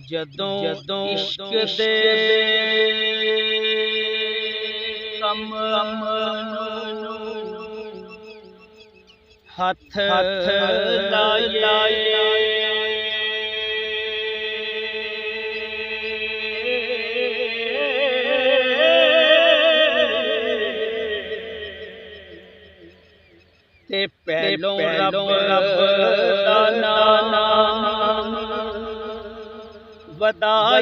जदों इश्क दे कम हथ लाए ते पहलों रब दा नाम वदाए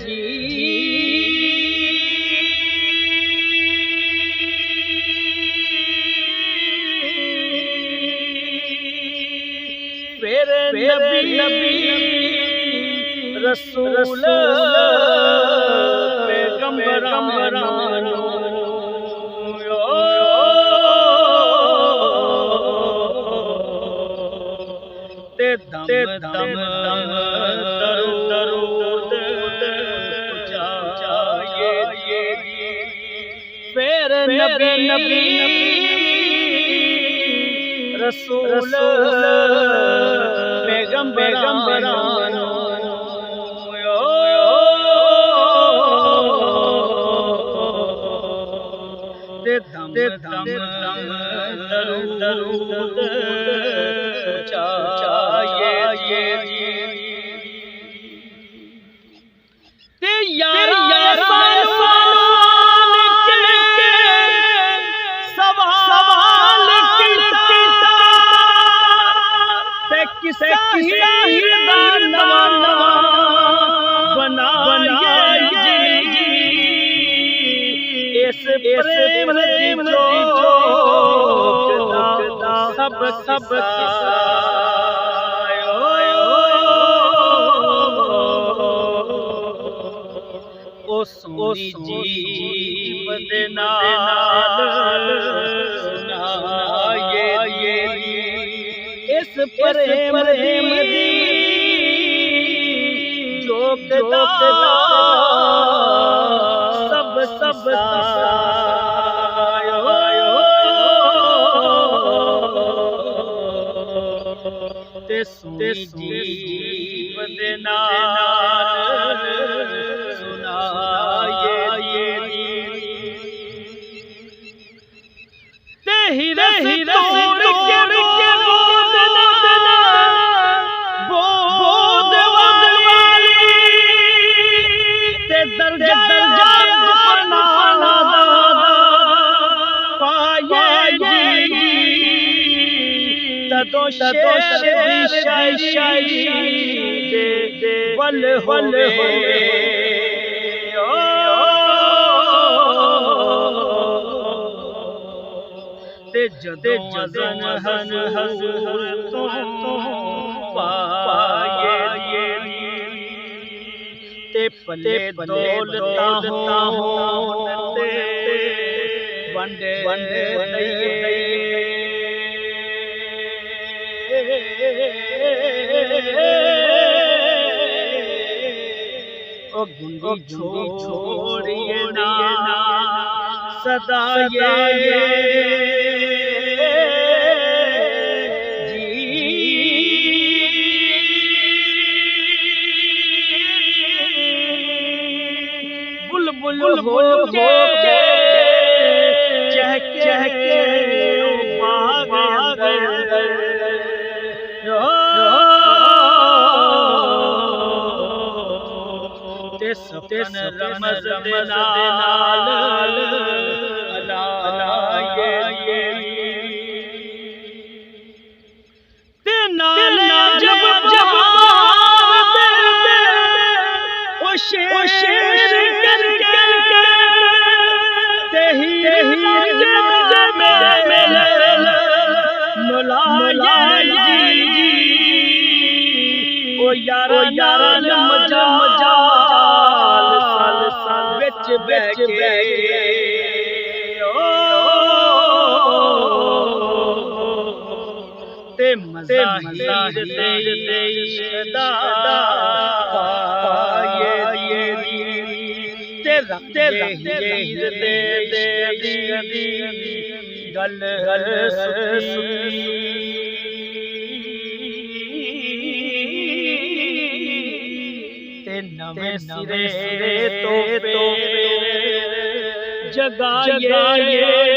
जी। फिर नबी रसूल ते दम दरूद चाहिए। फिर नबी रसूल पैगंबरानो ते दम दरूद चाहिए। ते यार सवाल ते किसे बनाए इस प्रेम जो सब सोनी जीव दे नाल सुनाए इस प्रेम जोगदा सब ते सोनी जीव दे नाल हीरे तोड़ के बोद वाली ते दर्जा फना पाए तदो शेर शायरी दे वल जदे जदन हजूर तो पाए ते पले दौलता होते वंडे ओ गुंडी छोड़िए ना सदा ये बुलबुल हो के चह के ते सपन रमज दे नाल अलाए ते नाल जब ओ शेर यार मजाल बिच ते मज़ाहिर दे इश्क़ दा हीर दे गल ते नवे सिरे तो जगाए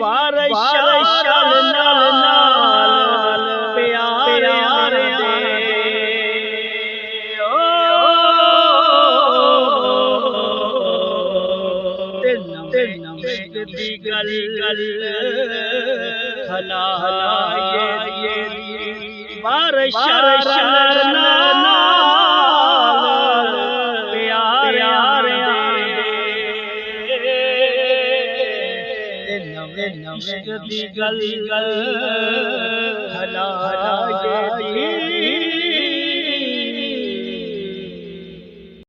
बारशाल नाल प्यार दे ते नवे दी गल हलाए बारशाल नाल प्यार दे नवे दी गल